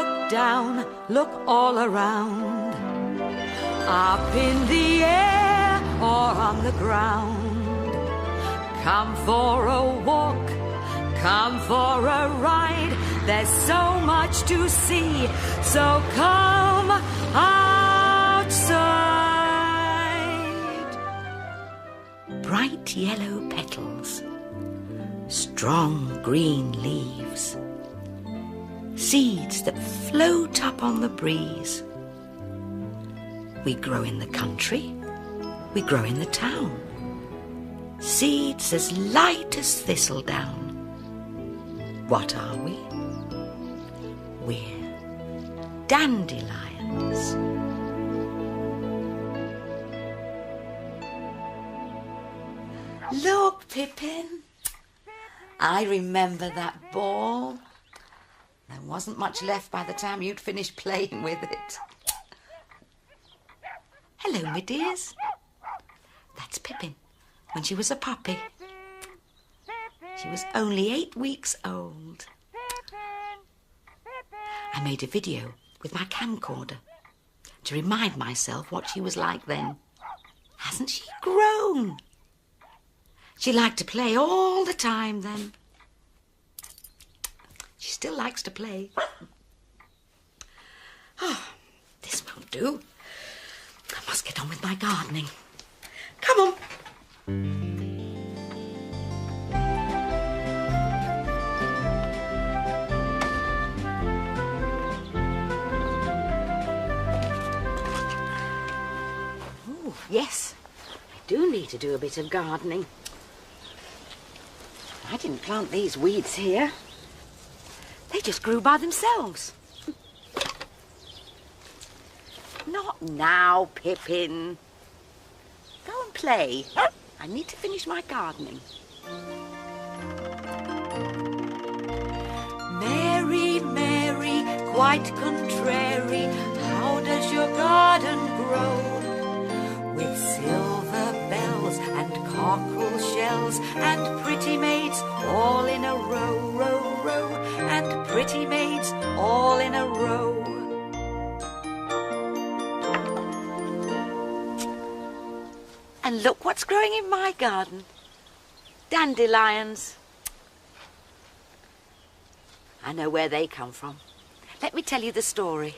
look down, look all around. Up in the air or on the ground. Come for a walk, come for a ride. There's so much to see, so come outside. Bright yellow petals, strong green leaves, seeds that float up on the breeze. We grow in the country, we grow in the town. Seeds as light as thistledown. What are we? We're dandelions. Look, Pippin. I remember that ball. There wasn't much left by the time you'd finished playing with it. Hello, my dears. That's Pippin when she was a puppy. She was only 8 weeks old. I made a video with my camcorder to remind myself what she was like then. Hasn't she grown? She liked to play all the time then. She still likes to play. Oh, this won't do. I must get on with my gardening. Come on. Oh, yes. I do need to do a bit of gardening. I didn't plant these weeds here. They just grew by themselves. Not now, Pippin. Go and play. I need to finish my gardening. Mary, Mary, quite contrary, how does your garden grow? With silver bells and cockle shells and pretty maids all in a row, row, row, and pretty maids all in a row. And look what's growing in my garden. Dandelions. I know where they come from. Let me tell you the story.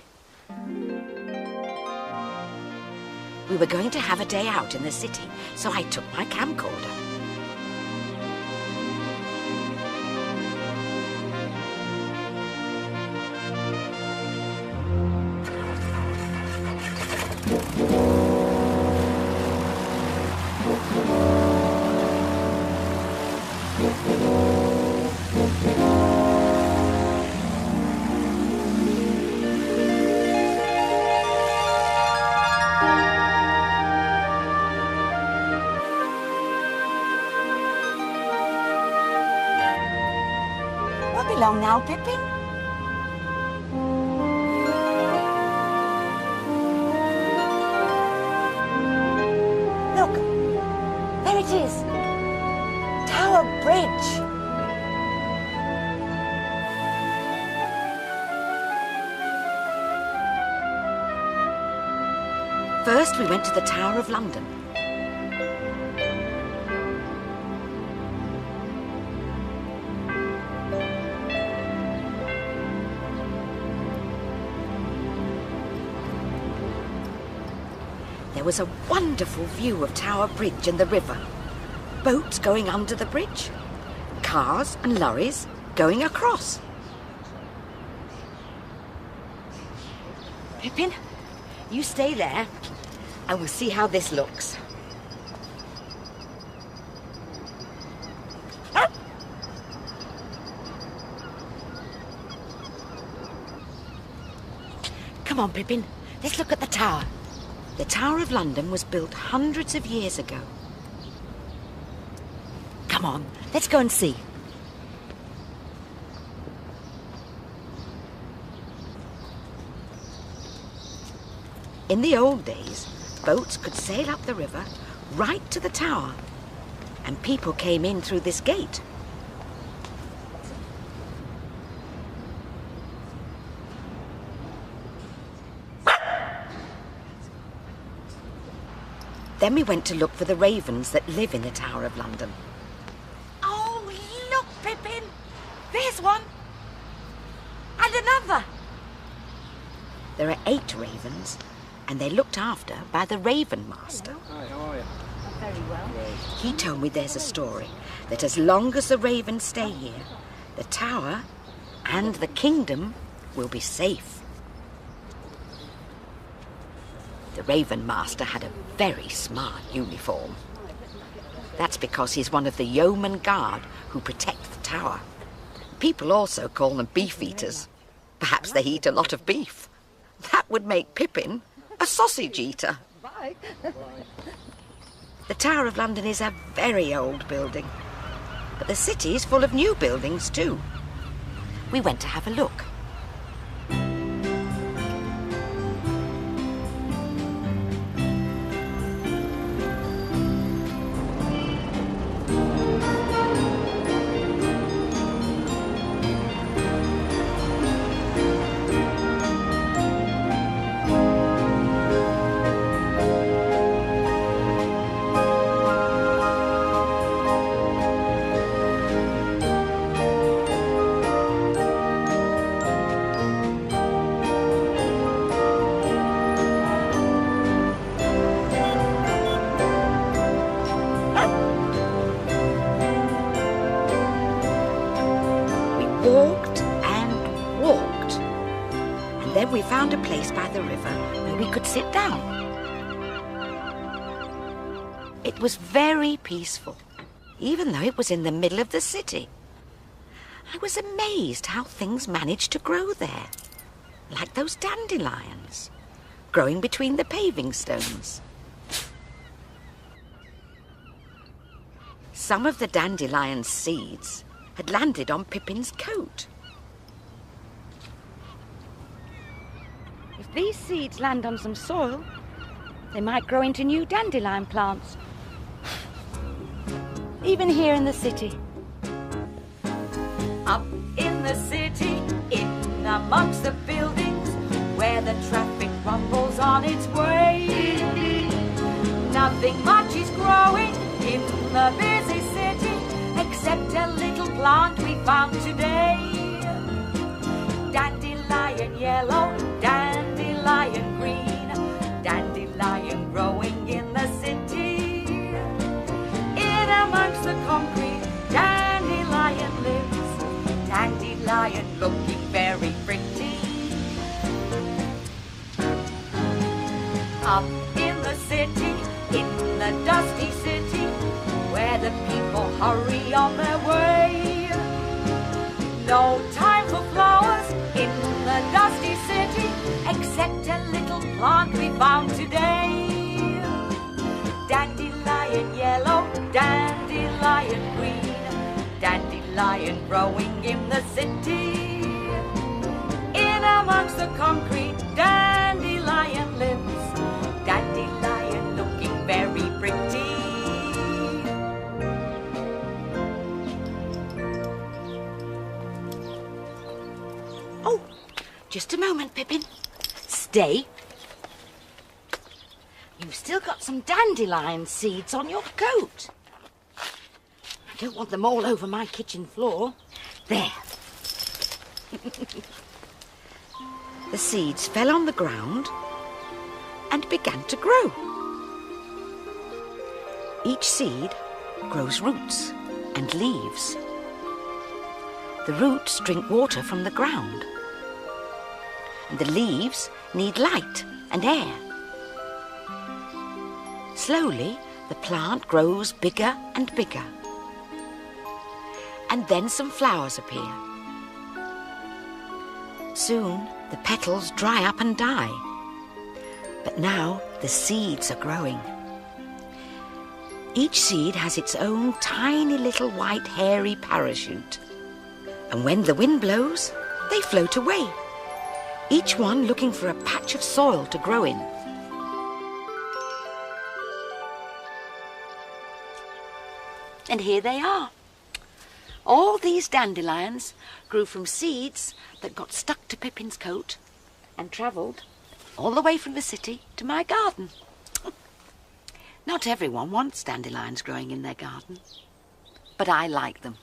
We were going to have a day out in the city, so I took my camcorder. Along now, Pippin. Look, there it is. Tower Bridge. First, we went to the Tower of London. There was a wonderful view of Tower Bridge and the river. Boats going under the bridge. Cars and lorries going across. Pippin, you stay there and we'll see how this looks. Come on, Pippin, let's look at the tower. The Tower of London was built hundreds of years ago. Come on, let's go and see. In the old days, boats could sail up the river right to the tower, and people came in through this gate. Then we went to look for the ravens that live in the Tower of London. Oh, look, Pippin! There's one! And another! There are 8 ravens, and they're looked after by the Raven Master. Hi, how are you? Very well. He told me there's a story that as long as the ravens stay here, the tower and the kingdom will be safe. The Raven Master had a very smart uniform. That's because he's one of the yeoman guard who protect the tower. People also call them beef eaters. Perhaps they eat a lot of beef. That would make Pippin a sausage eater. Bye. The Tower of London is a very old building, but the city is full of new buildings too. We went to have a look. Walked and walked, and then we found a place by the river where we could sit down. It was very peaceful, even though it was in the middle of the city. I was amazed how things managed to grow there, like those dandelions, growing between the paving stones. Some of the dandelion's seeds had landed on Pippin's coat. If these seeds land on some soil, they might grow into new dandelion plants. Even here in the city. Up in the city, in amongst the buildings, where the traffic rumbles on its way. Nothing much is growing in the busy city, except a little plant we found today. Dandelion yellow, dandelion green, dandelion growing in the city. In amongst the concrete, dandelion lives, dandelion looking very pretty. Up in the city, in the dusty city, where the people hurry on their way. No time for flowers in the dusty city, except a little plant we found today. Dandelion yellow, dandelion green, dandelion growing in the city. In amongst the concrete, dandelion lives, dandelion looking very pretty. Oh, just a moment, Pippin. Stay. You've still got some dandelion seeds on your coat. I don't want them all over my kitchen floor. There. The seeds fell on the ground and began to grow. Each seed grows roots and leaves. The roots drink water from the ground, and the leaves need light and air. Slowly, the plant grows bigger and bigger, and then some flowers appear. Soon, the petals dry up and die, but now the seeds are growing. Each seed has its own tiny little white hairy parachute, and when the wind blows, they float away, each one looking for a patch of soil to grow in. And here they are. All these dandelions grew from seeds that got stuck to Pippin's coat and travelled all the way from the city to my garden. Not everyone wants dandelions growing in their garden, but I like them.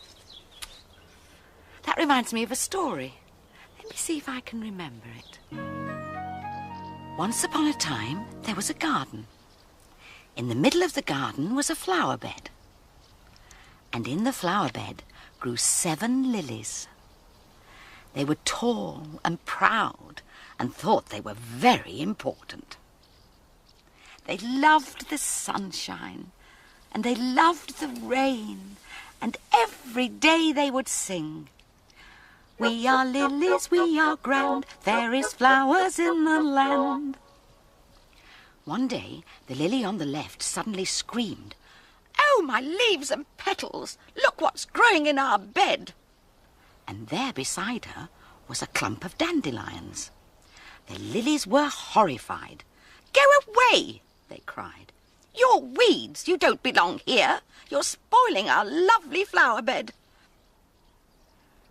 That reminds me of a story. Let me see if I can remember it. Once upon a time, there was a garden. In the middle of the garden was a flower bed. And in the flower bed grew 7 lilies. They were tall and proud and thought they were very important. They loved the sunshine and they loved the rain, and every day they would sing, "We are lilies, we are grand, fairest flowers in the land." One day, the lily on the left suddenly screamed, "Oh, my leaves and petals! Look what's growing in our bed!" And there beside her was a clump of dandelions. The lilies were horrified. "Go away!" they cried. "You're weeds! You don't belong here! You're spoiling our lovely flower bed!"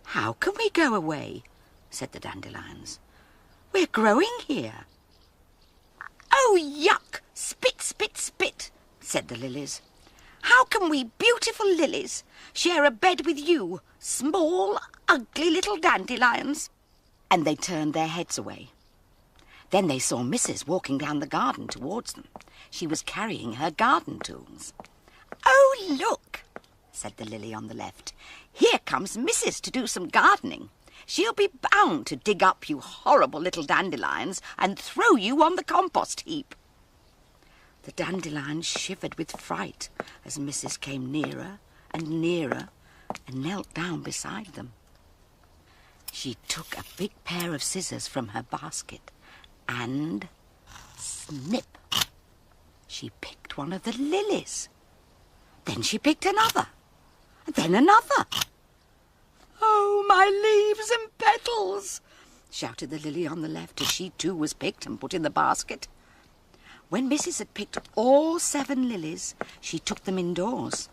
"How can we go away?" said the dandelions. "We're growing here." "Oh, yuck! Spit, spit, spit!" said the lilies. "How can we beautiful lilies share a bed with you, small, ugly little dandelions?" And they turned their heads away. Then they saw Mrs. walking down the garden towards them. She was carrying her garden tools. "Oh, look," said the lily on the left. "Here comes Mrs. to do some gardening. She'll be bound to dig up you horrible little dandelions and throw you on the compost heap." The dandelions shivered with fright as Mrs. came nearer and nearer and knelt down beside them. She took a big pair of scissors from her basket and snip, she picked one of the lilies. Then she picked another, and then another. "Oh, my leaves and petals!" shouted the lily on the left as she too was picked and put in the basket. When Mrs. had picked all 7 lilies, she took them indoors.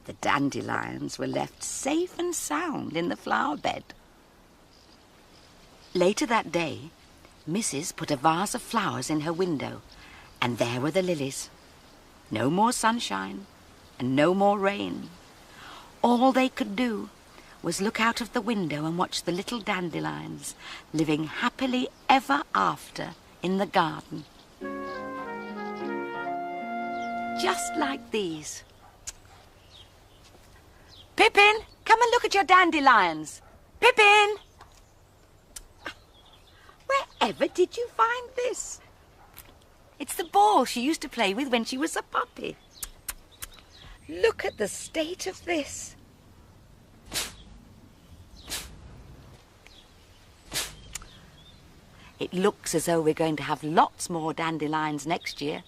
The dandelions were left safe and sound in the flower bed. Later that day, Mrs. put a vase of flowers in her window, and there were the lilies. No more sunshine and no more rain. All they could do was look out of the window and watch the little dandelions living happily ever after in the garden. Just like these. "Pippin, come and look at your dandelions. Pippin! Wherever did you find this?" "It's the ball she used to play with when she was a puppy. Look at the state of this." It looks as though we're going to have lots more dandelions next year.